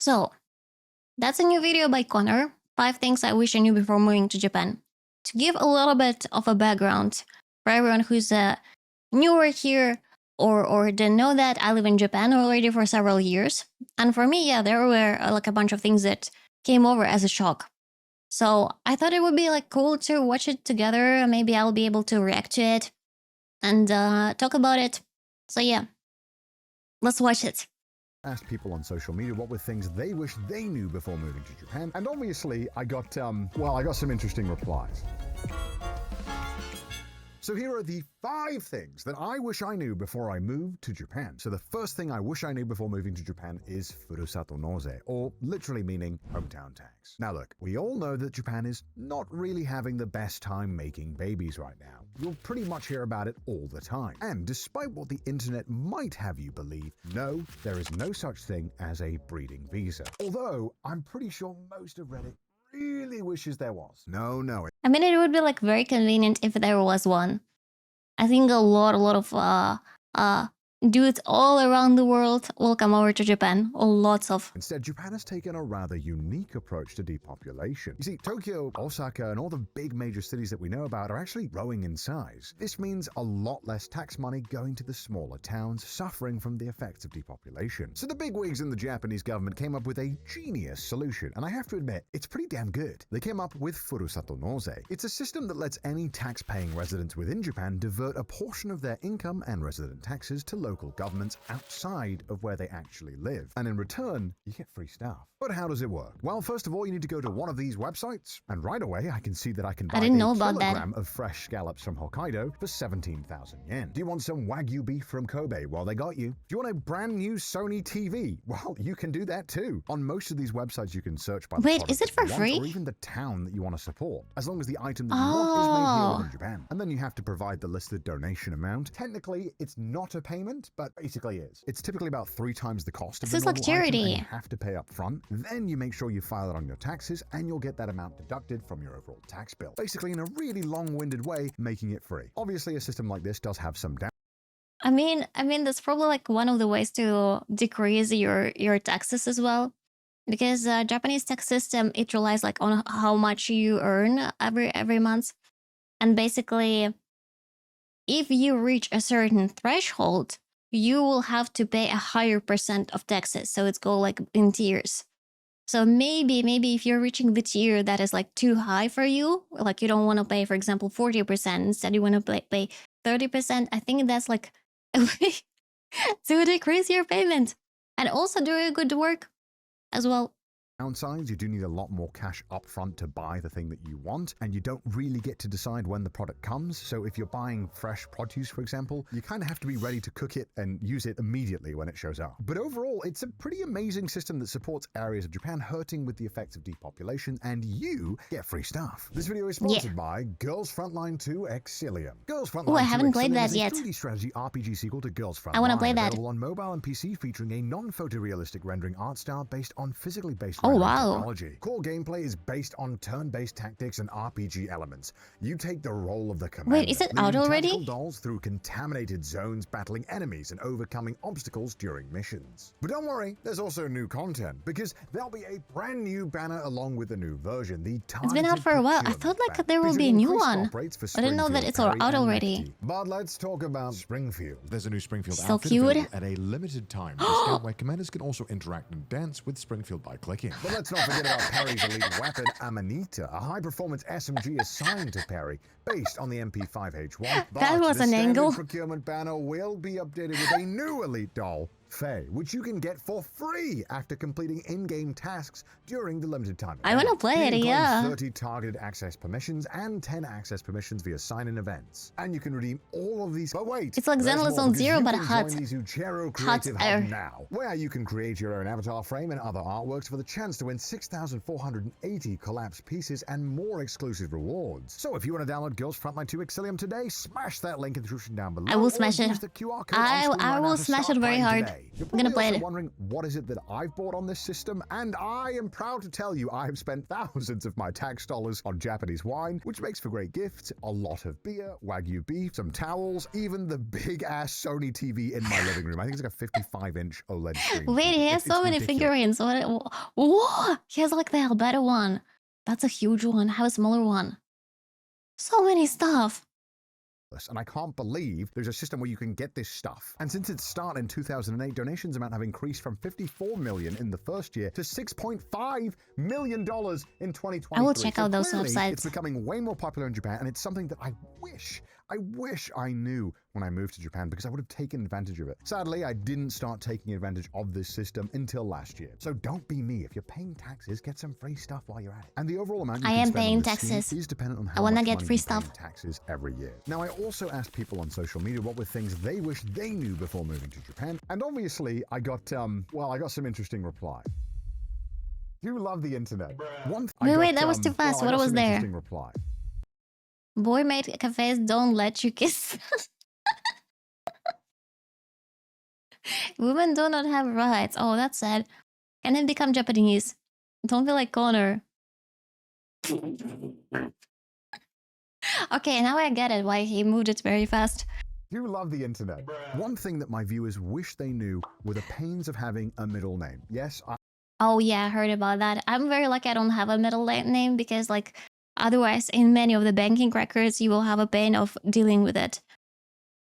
So, that's a new video by Connor. 5 things I wish I knew before moving to Japan. To give a little bit of a background for everyone who's newer here or didn't know that, I live in Japan already for several years. And for me, yeah, there were like a bunch of things that came over as a shock. So I thought it would be like cool to watch it together. Maybe I'll be able to react to it and talk about it. So yeah, let's watch it. Asked people on social media what were things they wish they knew before moving to Japan, and obviously I got some interesting replies. So here are the 5 things that I wish I knew before I moved to Japan. So the first thing I wish I knew before moving to Japan is Furusato Noze, or literally meaning hometown tax. Now look, we all know that Japan is not really having the best time making babies right now. You'll pretty much hear about it all the time. And despite what the internet might have you believe, no, there is no such thing as a breeding visa. Although, I'm pretty sure most of Reddit really wishes there was. No. I mean, it would be like very convenient if there was one. I think a lot of dudes all around the world will come over to Japan, or lots of. Instead, Japan has taken a rather unique approach to depopulation. You see, Tokyo, Osaka, and all the big major cities that we know about are actually growing in size. This means a lot less tax money going to the smaller towns suffering from the effects of depopulation. So the bigwigs in the Japanese government came up with a genius solution, and I have to admit, it's pretty damn good. They came up with Furusato Noze. It's a system that lets any tax-paying residents within Japan divert a portion of their income and resident taxes to local governments outside of where they actually live. And in return, you get free stuff. But how does it work? Well, first of all, you need to go to one of these websites, and right away I can see that I can buy a kilogram of fresh scallops from Hokkaido for 17,000 yen. Do you want some Wagyu beef from Kobe? Well, they got you. Do you want a brand new Sony TV? Well, you can do that too. On most of these websites, you can search by the Wait, is it for free? Or even the town that you want to support, as long as the item that you want is made here within Japan. And then you have to provide the listed donation amount. Technically, it's not a payment, but basically is. It's typically about 3 times the cost of the normal item, and you have to pay up front. Then you make sure you file it on your taxes, and you'll get that amount deducted from your overall tax bill. Basically, in a really long-winded way, making it free. Obviously, a system like this does have some I mean, that's probably like one of the ways to decrease your taxes as well, because Japanese tax system, it relies like on how much you earn every month, and basically, if you reach a certain threshold, you will have to pay a higher % of taxes. So it's go like in tiers. So maybe if you're reaching the tier that is like too high for you, like you don't want to pay, for example, 40%, instead you want to pay 30%, I think that's like a way to decrease your payment and also do a good work as well. Downsides, you do need a lot more cash upfront to buy the thing that you want, and you don't really get to decide when the product comes. So if you're buying fresh produce, for example, you kind of have to be ready to cook it and use it immediately when it shows up. But overall, it's a pretty amazing system that supports areas of Japan hurting with the effects of depopulation, and you get free stuff. This video is sponsored by Girls Frontline 2 Exilium. Girls Frontline 2 I haven't played that yet. is a 3D strategy RPG sequel to Girls Frontline. I want to play that. Available on mobile and PC, featuring a non-photorealistic rendering art style based on physically based technology. Core gameplay is based on turn-based tactics and RPG elements. You take the role of the commander. Wait, is it out already? Dolls through contaminated zones, battling enemies and overcoming obstacles during missions. But don't worry, there's also new content, because there'll be a brand new banner along with the new version. It's been out for a while. I thought like there will be a new one. I didn't know that it's out already. But let's talk about Springfield. There's a new Springfield so outfit cute at a limited time discount where commanders can also interact and dance with Springfield by clicking. But let's not forget about Perry's elite weapon, Amanita, a high-performance SMG assigned to Perry, based on the MP5H1. That was an angle. The procurement banner will be updated with a new elite doll, Faye, which you can get for free after completing in-game tasks during the limited time. I want to play it, yeah. 30 targeted access permissions and 10 access permissions via sign-in events. And you can redeem all of these. But wait, it's like Zenless Zone Zero, but hot. Creative Hub now, where you can create your own avatar frame and other artworks for the chance to win 6,480 collapsed pieces and more exclusive rewards. So if you want to download Girls Frontline 2 Exilium today, smash that link in the description down below. I will smash it. The QR code I will smash it very hard. Today. way. You're I'm gonna probably play also it. wondering, what is it that I've bought on this system? And I am proud to tell you I have spent thousands of my tax dollars on Japanese wine, which makes for great gifts, a lot of beer, Wagyu beef, some towels, even the big-ass Sony TV in my living room. I think it's like a 55-inch OLED screen. Wait, he has It's so many ridiculous. figurines. What? He has like the Alberta one. That's a huge one. I have a smaller one. So many stuff. And I can't believe there's a system where you can get this stuff. And since its start in 2008, donations amount have increased from $54 million in the first year to $6.5 million in 2023. I will check out those clearly, websites. It's becoming way more popular in Japan, and it's something that I wish I knew when I moved to Japan, because I would have taken advantage of it. Sadly, I didn't start taking advantage of this system until last year. So don't be me. If you're paying taxes, get some free stuff while you're at it. And the overall amount you I can am spend paying on this scheme taxes. is dependent on I how wanna much get money free you pay in stuff. taxes every year. Now, I also asked people on social media what were things they wish they knew before moving to Japan, and obviously I got some interesting replies. You love the internet. Wait, that was too fast. What was there? Interesting reply. Boy made cafes don't let you kiss. Women do not have rights. Oh, that's sad. Can it become Japanese? Don't feel like Connor. Okay, now I get it why he moved it very fast. You love the internet. One thing that my viewers wish they knew were the pains of having a middle name. Yes, Oh yeah, I heard about that. I'm very lucky I don't have a middle name because like otherwise in many of the banking records you will have a pain of dealing with it.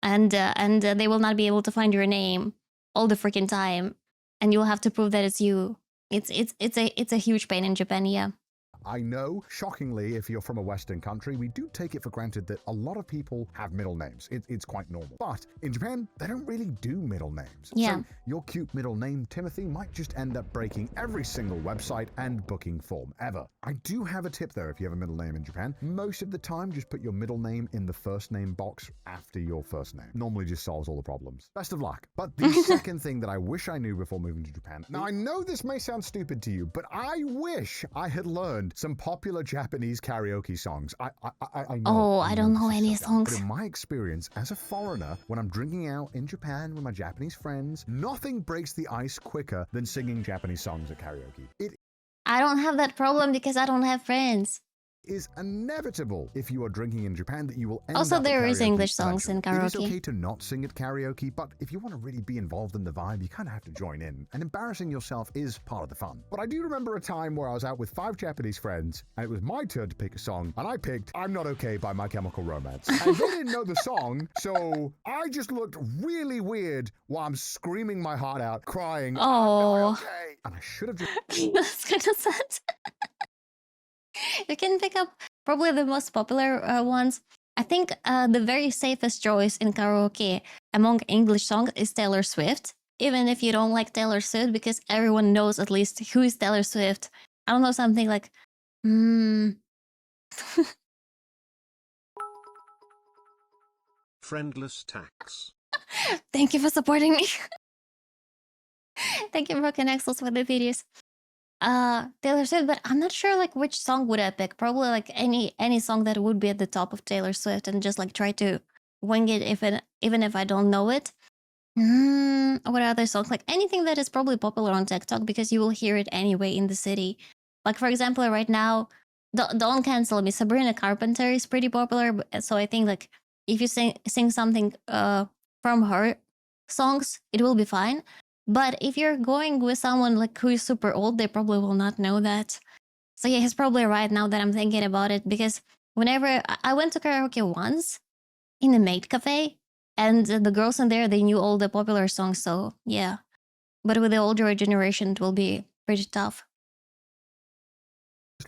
And they will not be able to find your name all the freaking time, and you'll have to prove that it's you. It's a huge pain in Japan, yeah. I know, shockingly, if you're from a Western country, we do take it for granted that a lot of people have middle names. It's quite normal. But in Japan, they don't really do middle names. Yeah. So your cute middle name, Timothy, might just end up breaking every single website and booking form ever. I do have a tip, though, if you have a middle name in Japan. Most of the time, just put your middle name in the first name box after your first name. Normally just solves all the problems. Best of luck. But the second thing that I wish I knew before moving to Japan. Now, I know this may sound stupid to you, but I wish I had learned some popular Japanese karaoke songs. I know. Oh, I don't know this is any so dumb, but songs. in my experience as a foreigner, when I'm drinking out in Japan with my Japanese friends, nothing breaks the ice quicker than singing Japanese songs at karaoke. It I don't have that problem because I don't have friends. is inevitable if you are drinking in Japan that you will end Also, up at there is karaoke English songs in eventually. It is karaoke. okay to not sing at karaoke, but if you want to really be involved in the vibe, you kind of have to join in. And embarrassing yourself is part of the fun. But I do remember a time where I was out with 5 Japanese friends, and it was my turn to pick a song, and I picked I'm Not Okay by My Chemical Romance. And they didn't know the song, so I just looked really weird while I'm screaming my heart out, crying, I'm Oh. not okay. And I should have just That's kind of sad. You can pick up probably the most popular ones. I think the very safest choice in karaoke among English songs is Taylor Swift. Even if you don't like Taylor Swift, because everyone knows at least who is Taylor Swift. I don't know, something like, Friendless tax. Thank you for supporting me. Thank you, Broken Axels, for the videos. Taylor Swift, but I'm not sure like which song would I pick. Probably like any song that would be at the top of Taylor Swift, and just like try to wing it even if I don't know it. What other songs? Like anything that is probably popular on TikTok, because you will hear it anyway in the city. Like for example, right now, Don't Cancel Me, Sabrina Carpenter is pretty popular. So I think like if you sing something from her songs, it will be fine. But if you're going with someone like who is super old, they probably will not know that. So yeah, he's probably right now that I'm thinking about it, because whenever I went to karaoke once in a maid cafe, and the girls in there, they knew all the popular songs. So yeah, but with the older generation, it will be pretty tough.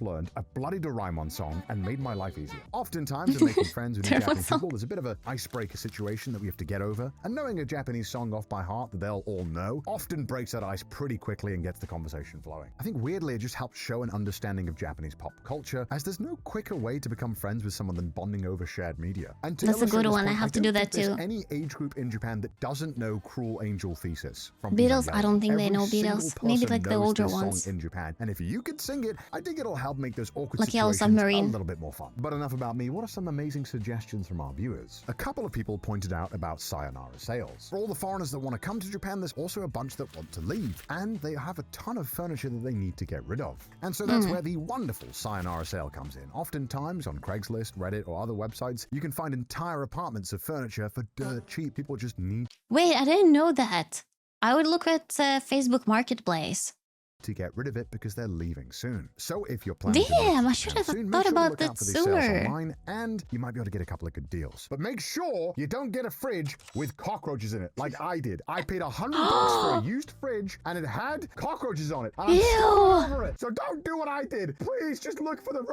learned a bloody Doraemon song and made my life easier. Oftentimes, in making friends with new Japanese people, there's a bit of an icebreaker situation that we have to get over, and knowing a Japanese song off by heart that they'll all know often breaks that ice pretty quickly and gets the conversation flowing. I think weirdly, it just helps show an understanding of Japanese pop culture, as there's no quicker way to become friends with someone than bonding over shared media. And to That's a good illustrate this one. I point, have to don't do that think there's too. any age group in Japan that doesn't know Cruel Angel Thesis from Beatles, Evangelion. I don't think they Every know single Beatles. Maybe person like the knows older this ones. song in Japan, and if you could sing it, I think it'll help make those awkward Like Yellow situations a Submarine. little bit more fun. But enough about me, what are some amazing suggestions from our viewers? A couple of people pointed out about Sanara Sales. For all the foreigners that want to come to Japan, there's also a bunch that want to leave, and they have a ton of furniture that they need to get rid of. And so that's where the wonderful Sayonara Sale comes in. Oftentimes on Craigslist, Reddit, or other websites, you can find entire apartments of furniture for dirt cheap. People just need Wait, I didn't know that. I would look at Facebook Marketplace. to get rid of it because they're leaving soon. So if you're planning to Damn, move I to should Japan have soon, thought make sure to about look that out for these sales sooner. online, and you might be able to get a couple of good deals. But make sure you don't get a fridge with cockroaches in it, like I did. I paid $100 for a used fridge, and it had cockroaches on it. And I'm still Ew. over it. So don't do what I did. Please just look for the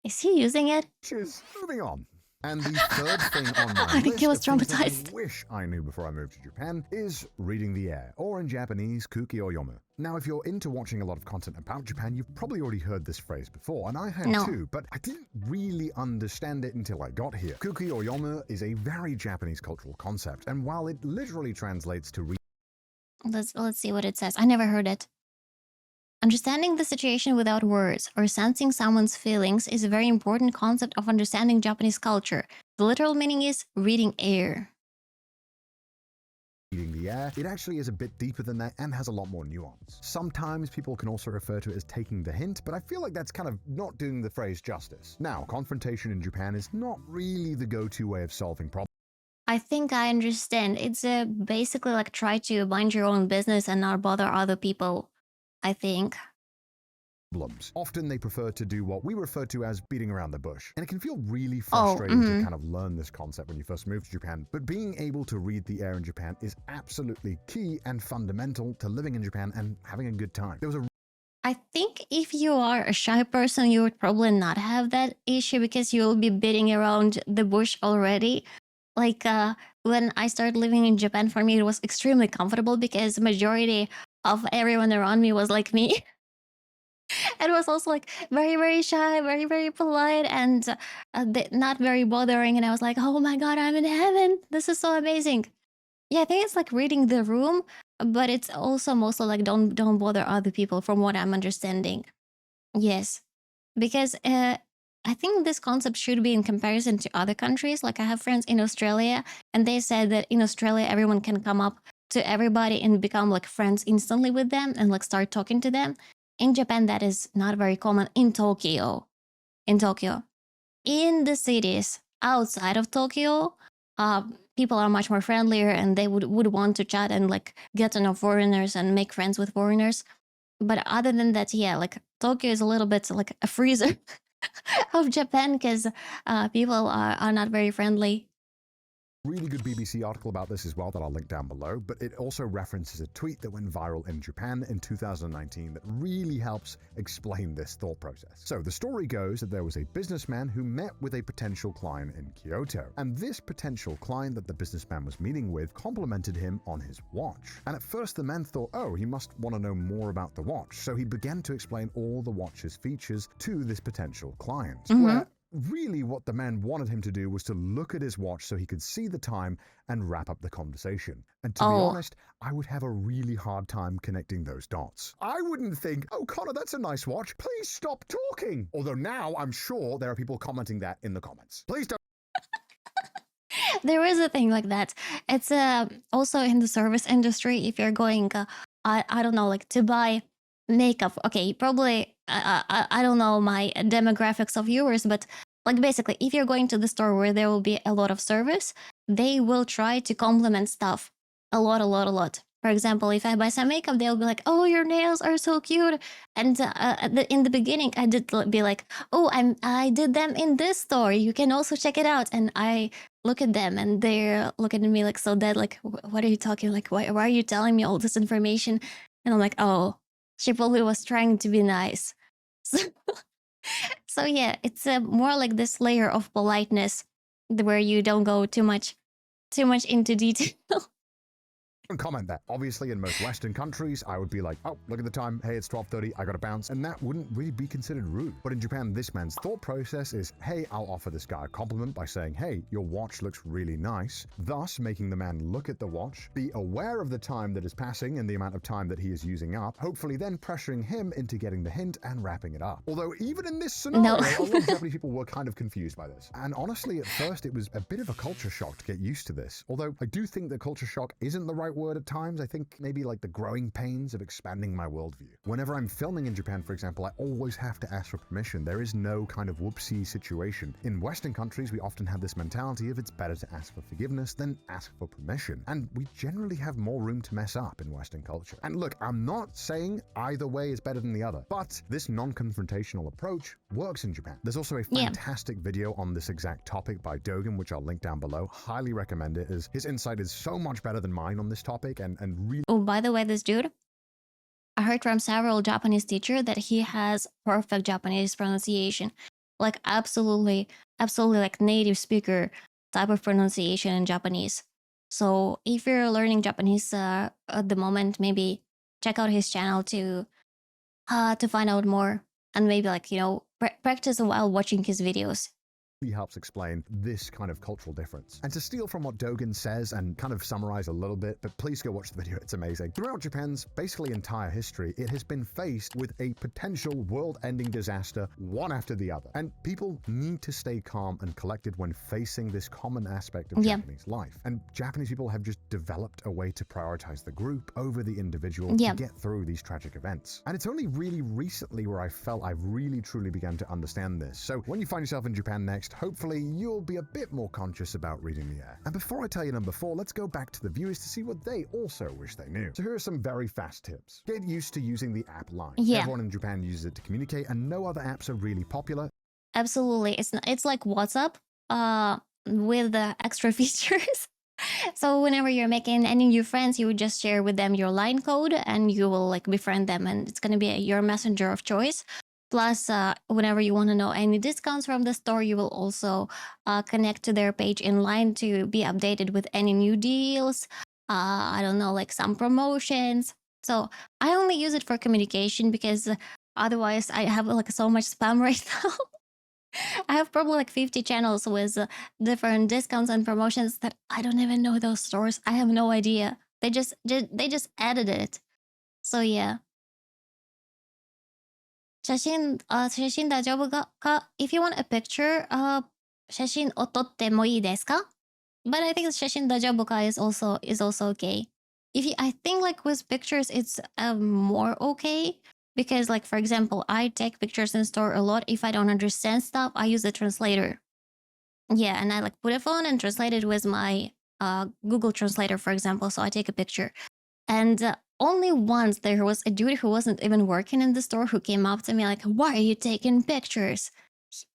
Is he using it? roaches. Moving on. And the third thing on my I think he was list of things that traumatized. I wish I knew before I moved to Japan is reading the air, or in Japanese, Kuki or Yomu. Now, if you're into watching a lot of content about Japan, you've probably already heard this phrase before, and I had No. too, but I didn't really understand it until I got here. Kuki or Yomu is a very Japanese cultural concept, and while it literally translates to Let's see what it says. I never heard it. Understanding the situation without words or sensing someone's feelings is a very important concept of understanding Japanese culture. The literal meaning is reading air. reading the air, it actually is a bit deeper than that and has a lot more nuance. Sometimes people can also refer to it as taking the hint, but I feel like that's kind of not doing the phrase justice. Now, confrontation in Japan is not really the go-to way of solving problems. I think I understand. It's basically like try to mind your own business and not bother other people, I think. Often they prefer to do what we refer to as beating around the bush. And it can feel really frustrating to kind of learn this concept when you first move to Japan. But being able to read the air in Japan is absolutely key and fundamental to living in Japan and having a good time. There was a I think if you are a shy person, you would probably not have that issue because you'll be beating around the bush already. Like when I started living in Japan, for me, it was extremely comfortable because majority of everyone around me was like me. And was also like very, very shy, very, very polite, and not very bothering. And I was like, oh my God, I'm in heaven. This is so amazing. Yeah, I think it's like reading the room, but it's also mostly like don't bother other people from what I'm understanding. Yes, because I think this concept should be in comparison to other countries. Like I have friends in Australia, and they said that in Australia everyone can come up to everybody and become like friends instantly with them and like start talking to them. In Japan, that is not very common. In Tokyo, in the cities outside of Tokyo, people are much more friendlier and they would want to chat and like get to know foreigners and make friends with foreigners. But other than that, yeah, like Tokyo is a little bit like a freezer of Japan because people are not very friendly. really good BBC article about this as well that I'll link down below, but it also references a tweet that went viral in Japan in 2019 that really helps explain this thought process. So the story goes that there was a businessman who met with a potential client in Kyoto, and this potential client that the businessman was meeting with complimented him on his watch. And at first the man thought, oh, he must want to know more about the watch, so he began to explain all the watch's features to this potential client, where really what the man wanted him to do was to look at his watch so he could see the time and wrap up the conversation. And to be honest, I would have a really hard time connecting those dots. I wouldn't think, oh, Connor, that's a nice watch. Please stop talking. Although now I'm sure there are people commenting that in the comments. Please don't. There is a thing like that. It's also in the service industry. If you're going, I don't know, like to buy makeup. Okay, probably I don't know my demographics of viewers, but like basically, if you're going to the store where there will be a lot of service, they will try to compliment stuff a lot, a lot, a lot. For example, if I buy some makeup, they'll be like, "Oh, your nails are so cute." And in the beginning, I did be like, "Oh, I did them in this store. You can also check it out." And I look at them, and they're looking at me like so dead, like, "What are you talking? Like, why are you telling me all this information?" And I'm like, "Oh, she probably was trying to be nice." So, so yeah, it's more like this layer of politeness where you don't go too much into detail. And comment there. Obviously, in most Western countries, I would be like, oh, look at the time. Hey, it's 12:30. I gotta bounce. And that wouldn't really be considered rude. But in Japan, this man's thought process is, hey, I'll offer this guy a compliment by saying, hey, your watch looks really nice. Thus, making the man look at the watch, be aware of the time that is passing and the amount of time that he is using up, hopefully then pressuring him into getting the hint and wrapping it up. Although, even in this scenario, a lot of Japanese people were kind of confused by this. And honestly, at first, it was a bit of a culture shock to get used to this. Although, I do think that culture shock isn't the right word at times. I think maybe like the growing pains of expanding my worldview. Whenever I'm filming in Japan, for example, I always have to ask for permission. There is no kind of whoopsie situation. In Western countries, we often have this mentality of it's better to ask for forgiveness than ask for permission. And we generally have more room to mess up in Western culture. And look, I'm not saying either way is better than the other, but this non-confrontational approach works in Japan. There's also a fantastic video on this exact topic by Dogen, which I'll link down below. Highly recommend it, as his insight is so much better than mine on this topic and really. Oh, by the way, this dude, I heard from several Japanese teachers that he has perfect Japanese pronunciation. Like absolutely like native speaker type of pronunciation in Japanese. So if you're learning Japanese at the moment, maybe check out his channel to find out more and maybe like, practice while watching his videos. Helps explain this kind of cultural difference. And to steal from what Dogen says and kind of summarize a little bit, but please go watch the video, it's amazing. Throughout Japan's basically entire history, it has been faced with a potential world-ending disaster one after the other. And people need to stay calm and collected when facing this common aspect of Japanese life. And Japanese people have just developed a way to prioritize the group over the individual to get through these tragic events. And it's only really recently where I felt I've really truly begun to understand this. So when you find yourself in Japan next, hopefully you'll be a bit more conscious about reading the air. And before I tell you number 4, let's go back to the viewers to see what they also wish they knew. So here are some very fast tips. Get used to using the app Line. Everyone in Japan uses it to communicate, and no other apps are really popular. Absolutely. It's like WhatsApp with extra features. So whenever you're making any new friends, you would just share with them your line code and you will like befriend them, and it's going to be your messenger of choice. Plus, whenever you want to know any discounts from the store, you will also connect to their page in Line to be updated with any new deals. I don't know, like some promotions. So I only use it for communication because otherwise I have like so much spam right now. I have probably like 50 channels with different discounts and promotions that I don't even know those stores. I have no idea. They just added it. So yeah. 写真大丈夫か If you want a picture, 写真を撮ってもいいですか But I think 写真大丈夫か is also okay. I think like with pictures, it's more okay. Because like, for example, I take pictures in store a lot. If I don't understand stuff, I use the translator. Yeah, and I like put a phone and translate it with my Google Translator, for example. So I take a picture. And only once there was a dude who wasn't even working in the store who came up to me like, why are you taking pictures?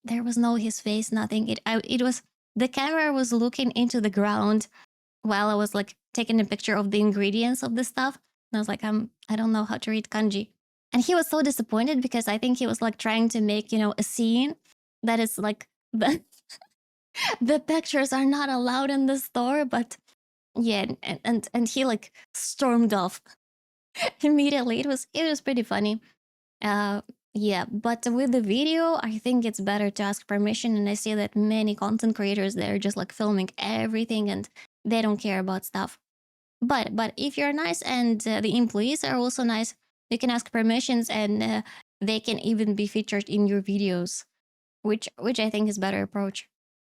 There was no his face, nothing. It was, the camera was looking into the ground while I was like taking a picture of the ingredients of the stuff. And I was like, I don't know how to read kanji. And he was so disappointed because I think he was like trying to make, a scene that is like the pictures are not allowed in the store, but yeah, and he like stormed off immediately. It was pretty funny. Yeah, but with the video, I think it's better to ask permission, and I see that many content creators, they're just like filming everything and they don't care about stuff. But if you're nice and the employees are also nice, you can ask permissions and they can even be featured in your videos, which I think is better approach.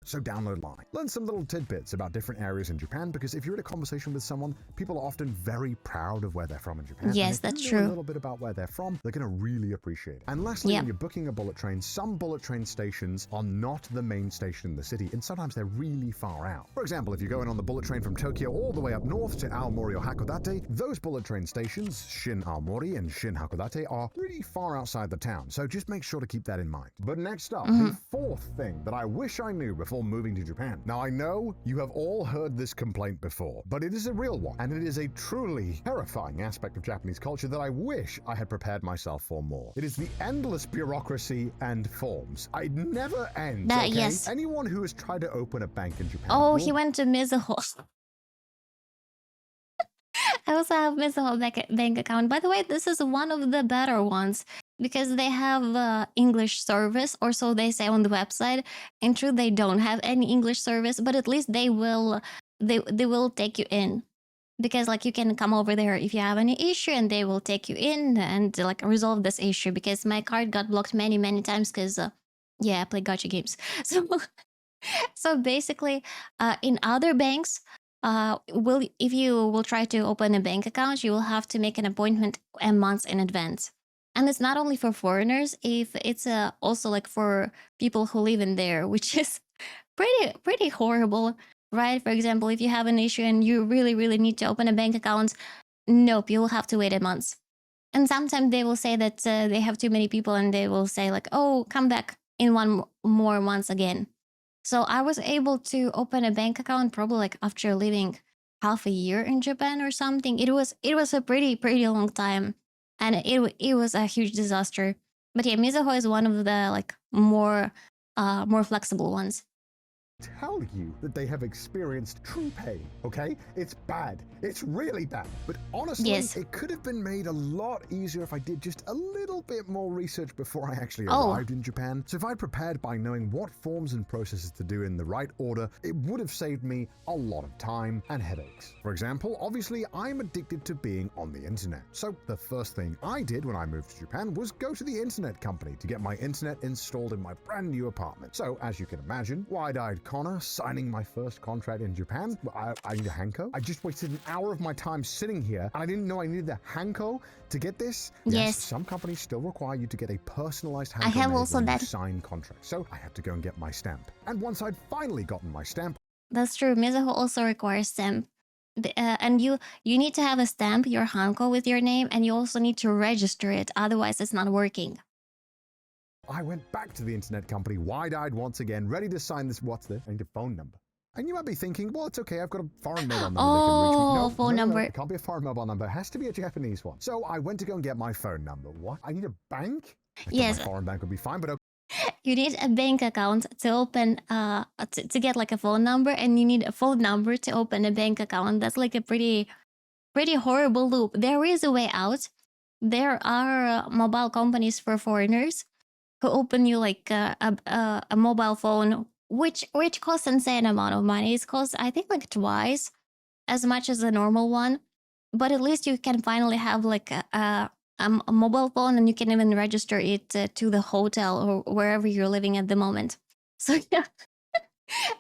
So download Line. Learn some little tidbits about different areas in Japan, because if you're in a conversation with someone, people are often very proud of where they're from in Japan. Yes, and that's if you know true. a little bit about where they're from, they're going to really appreciate it. And lastly, when you're booking a bullet train, some bullet train stations are not the main station in the city, and sometimes they're really far out. For example, if you're going on the bullet train from Tokyo all the way up north to Aomori or Hakodate, those bullet train stations, Shin Aomori and Shin Hakodate, are pretty far outside the town, so just make sure to keep that in mind. But next up, the fourth thing that I wish I knew before moving to Japan. Now, I know you have all heard this complaint before, but it is a real one, and it is a truly terrifying aspect of Japanese culture that I wish I had prepared myself for more. It is the endless bureaucracy and forms. It never ends, okay? Yes. Anyone who has tried to open a bank in Japan... Oh, he went to Mizo. I also have Mizo bank account. By the way, this is one of the better ones because they have English service, or so they say on the website. In truth, they don't have any English service, but at least they will take you in, because like you can come over there if you have any issue and they will take you in and like resolve this issue, because my card got blocked many times because yeah, I play gacha games. So so basically, in other banks, will if you will try to open a bank account, you will have to make an appointment a month in advance. And it's not only for foreigners; if it's also like for people who live in there, which is pretty horrible, right? For example, if you have an issue and you really need to open a bank account, nope, you will have to wait a month. And sometimes they will say that they have too many people, and they will say like, "Oh, come back in one more month again." So I was able to open a bank account probably like after living half a year in Japan or something. It was a pretty long time, and it was a huge disaster. But yeah, Mizuho is one of the like more flexible ones. Tell you that they have experienced true pain, okay? It's bad. It's really bad. But honestly, Yes. it could have been made a lot easier if I did just a little bit more research before I actually Oh. arrived in Japan. So if I'd prepared by knowing what forms and processes to do in the right order, it would have saved me a lot of time and headaches. For example, obviously, I'm addicted to being on the internet. So the first thing I did when I moved to Japan was go to the internet company to get my internet installed in my brand new apartment. So as you can imagine, wide-eyed Connor signing my first contract in Japan. I need a Hanko. I just wasted an hour of my time sitting here, and I didn't know I needed a Hanko to get this. Yes. Some companies still require you to get a personalized Hanko I have made also when you that. sign contracts. So I had to go and get my stamp. And once I'd finally gotten my stamp, That's true. Mizuho also requires stamp. And you need to have a stamp, your Hanko with your name, and you also need to register it. Otherwise, it's not working. I went back to the internet company, wide-eyed once again, ready to sign this. What's this? I need a phone number. And you might be thinking, well, it's okay, I've got a foreign mobile number that can reach me. Oh, No, phone no, number. it can't be a foreign mobile number. It has to be a Japanese one. So I went to go and get my phone number. What? I need a bank? I thought Yes. my foreign bank would be fine, but okay. You need a bank account to open to get like a phone number, and you need a phone number to open a bank account. That's like a pretty horrible loop. There is a way out. There are mobile companies for foreigners who open you like a mobile phone, which costs insane amount of money. It costs, I think, like twice as much as a normal one, but at least you can finally have like a mobile phone, and you can even register it to the hotel or wherever you're living at the moment. So yeah,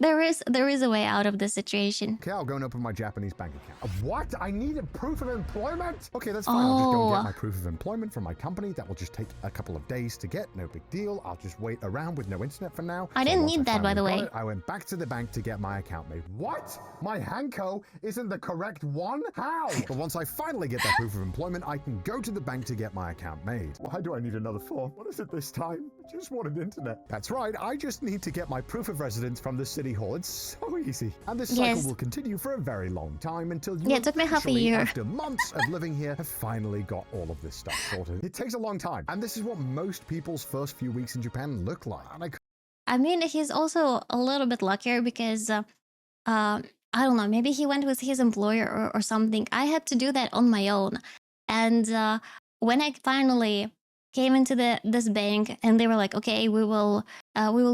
there is a way out of the situation. Okay, I'll go and open my Japanese bank account. What? I need a proof of employment? Okay, that's fine. I'll just go and get my proof of employment from my company. That will just take a couple of days to get. No big deal. I'll just wait around with no internet for now. I didn't once need that, by the finally way. got it, I went back to the bank to get my account made. What? My Hanko isn't the correct one? How? But once I finally get that proof of employment, I can go to the bank to get my account made. Why do I need another form? What is it this time? I just wanted internet. That's right. I just need to get my proof of residence from the city hall. It's so easy. And this cycle Yes. will continue for a very long time until you Yeah, it took me half a eventually, year. after months of living here, have finally got all of this stuff sorted. It takes a long time. And this is what most people's first few weeks in Japan look like. And I mean, he's also a little bit luckier because I don't know, maybe he went with his employer or something. I had to do that on my own, and when I finally came into this bank, and they were like, okay, we will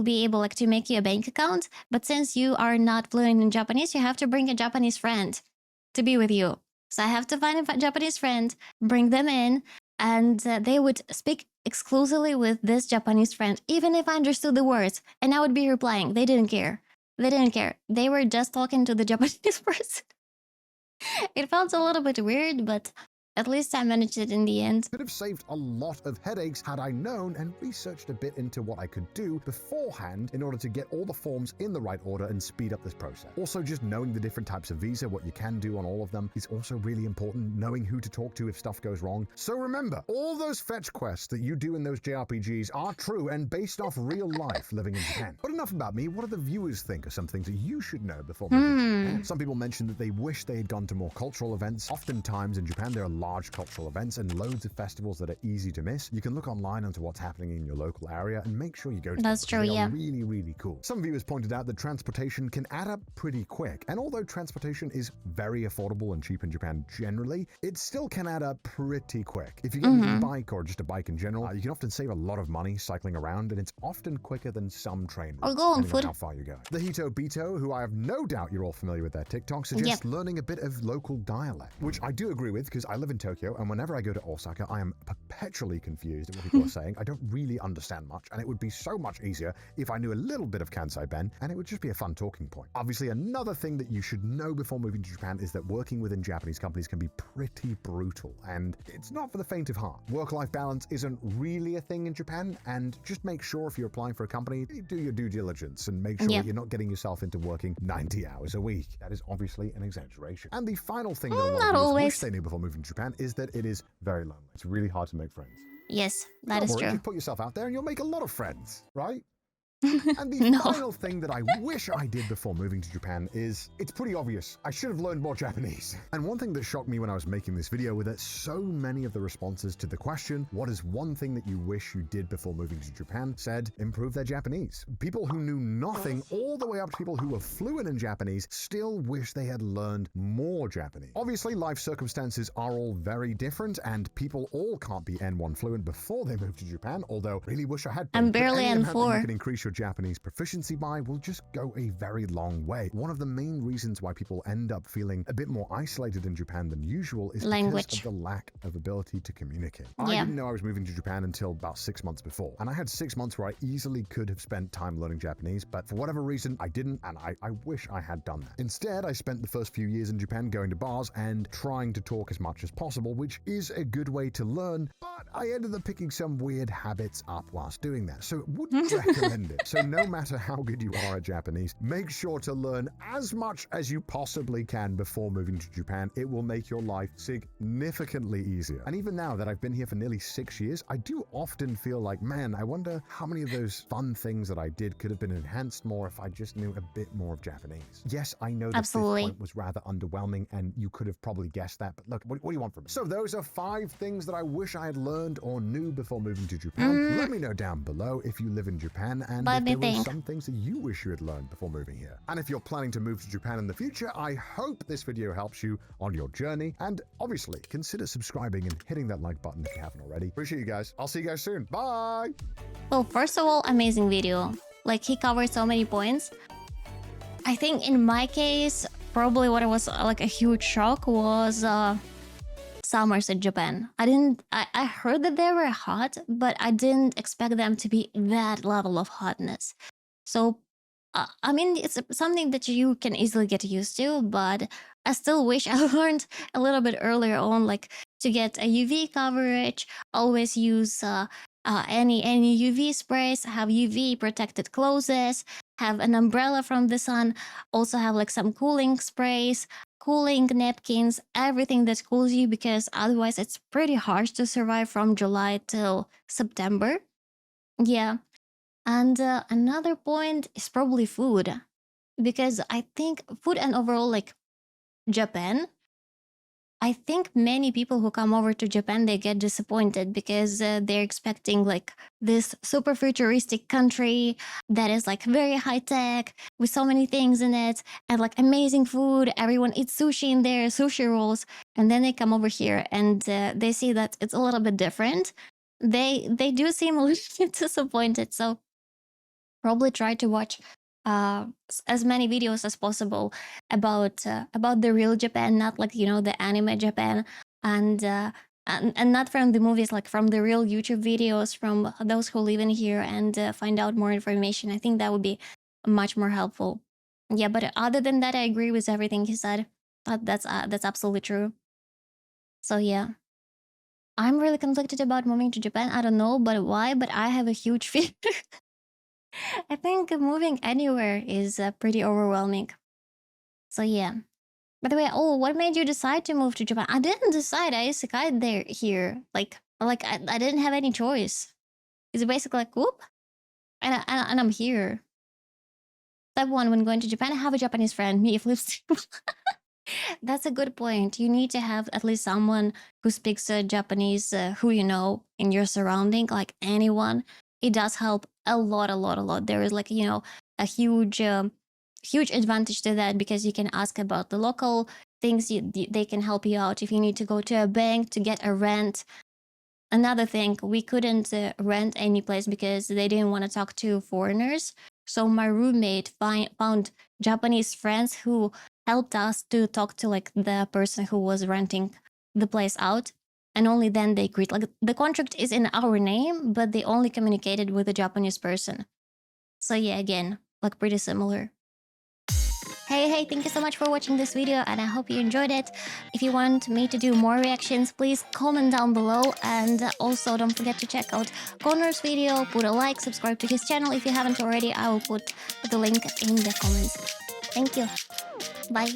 be able like to make you a bank account, but since you are not fluent in Japanese, you have to bring a Japanese friend to be with you. So I have to find a Japanese friend, bring them in, and they would speak exclusively with this Japanese friend, even if I understood the words, and I would be replying. They didn't care. They didn't care. They were just talking to the Japanese person. It felt a little bit weird, but at least I managed it in the end. could have saved a lot of headaches had I known and researched a bit into what I could do beforehand in order to get all the forms in the right order and speed up this process. Also, just knowing the different types of visa, what you can do on all of them, is also really important, knowing who to talk to if stuff goes wrong. So remember, all those fetch quests that you do in those JRPGs are true and based off real life living in Japan. But enough about me. What do the viewers think are some things that you should know before moving to Japan? Some people mentioned that they wish they had gone to more cultural events. Oftentimes in Japan, there are large cultural events and loads of festivals that are easy to miss, you can look online onto what's happening in your local area and make sure you go to That's them, true, because they yeah. are really, really cool. Some viewers pointed out that transportation can add up pretty quick, and although transportation is very affordable and cheap in Japan generally, it still can add up pretty quick. If you get an e-bike or just a bike in general, you can often save a lot of money cycling around, and it's often quicker than some train Or routes, go on depending foot. on how far you go. The Hito Bito, who I have no doubt you're all familiar with their TikTok, suggests learning a bit of local dialect, which I do agree with because I live in Tokyo, and whenever I go to Osaka, I am perpetually confused at what people are saying. I don't really understand much, and it would be so much easier if I knew a little bit of Kansai Ben, and it would just be a fun talking point. Obviously, another thing that you should know before moving to Japan is that working within Japanese companies can be pretty brutal, and it's not for the faint of heart. Work-life balance isn't really a thing in Japan, and just make sure if you're applying for a company, you do your due diligence and make sure that you're not getting yourself into working 90 hours a week. That is obviously an exaggeration. And the final thing that a lot Not of viewers wish always. they knew before moving to Japan is that it is very lonely. It's really hard to make friends. Yes, that Don't is worry, true. just put yourself out there and you'll make a lot of friends, right? And the No. final thing that I wish I did before moving to Japan is, it's pretty obvious. I should have learned more Japanese. And one thing that shocked me when I was making this video was that so many of the responses to the question, what is one thing that you wish you did before moving to Japan, said improve their Japanese. People who knew nothing all the way up to people who were fluent in Japanese still wish they had learned more Japanese. Obviously, life circumstances are all very different and people all can't be N1 fluent before they move to Japan, although I really wish I had been. I'm But barely any amount that you N4. can increase your Japanese proficiency by will just go a very long way. One of the main reasons why people end up feeling a bit more isolated in Japan than usual is because of the lack of ability to communicate. I didn't know I was moving to Japan until about 6 months before, and I had 6 months where I easily could have spent time learning Japanese, but for whatever reason I didn't, and I wish I had done that. Instead, I spent the first few years in Japan going to bars and trying to talk as much as possible, which is a good way to learn, but I ended up picking some weird habits up whilst doing that, so wouldn't recommend it. So no matter how good you are at Japanese, make sure to learn as much as you possibly can before moving to Japan. It will make your life significantly easier. And even now that I've been here for nearly 6 years, I do often feel like, man, I wonder how many of those fun things that I did could have been enhanced more if I just knew a bit more of Japanese. Yes, I know the fifth point was rather underwhelming and you could have probably guessed that, but look, what do you want from me? So those are 5 things that I wish I had learned or knew before moving to Japan. Let me know down below if you live in Japan and if there were some things that you wish you had learned before moving here. And if you're planning to move to Japan in the future, I hope this video helps you on your journey. And obviously, consider subscribing and hitting that like button if you haven't already. Appreciate you guys. I'll see you guys soon. Bye! Well, first of all, amazing video. Like, he covered so many points. I think in my case, probably what was like a huge shock was summers in Japan. I heard that they were hot, but I didn't expect them to be that level of hotness. So, I mean, it's something that you can easily get used to, but I still wish I learned a little bit earlier on, like to get a UV coverage, always use any UV sprays, have UV protected clothes, have an umbrella from the sun, also have like some cooling sprays, cooling napkins, everything that cools you, because otherwise it's pretty harsh to survive from July till September. Yeah. And another point is probably food, because I think food and overall, like Japan, I think many people who come over to Japan, they get disappointed because they're expecting like this super futuristic country that is like very high tech with so many things in it and like amazing food. Everyone eats sushi in there, sushi rolls. And then they come over here and they see that it's a little bit different. They do seem a little bit disappointed. So probably try to watch as many videos as possible about the real Japan, not like the anime Japan, and not from the movies, like from the real YouTube videos from those who live in here, and find out more information. I think that would be much more helpful. Yeah, but other than that, I agree with everything he said. That's absolutely true. So yeah. I'm really conflicted about moving to Japan. I don't know, but why? But I have a huge fear. I think moving anywhere is pretty overwhelming. So yeah. By the way, what made you decide to move to Japan? I didn't decide. I just got there here. Like I didn't have any choice. It's basically like whoop, and I'm here. Step 1: when going to Japan, I have a Japanese friend. Me, if lives. That's a good point. You need to have at least someone who speaks Japanese, who you know in your surrounding, like anyone. It does help a lot, a lot, a lot. There is like a huge advantage to that because you can ask about the local things. They can help you out if you need to go to a bank to get a rent. Another thing, we couldn't rent any place because they didn't want to talk to foreigners. So my roommate found Japanese friends who helped us to talk to like the person who was renting the place out. And only then they agreed. Like the contract is in our name, but they only communicated with the Japanese person. So yeah, again, like pretty similar. Hey, thank you so much for watching this video and I hope you enjoyed it. If you want me to do more reactions, please comment down below. And also don't forget to check out Connor's video, put a like, subscribe to his channel if you haven't already. I will put the link in the comments. Thank you. Bye.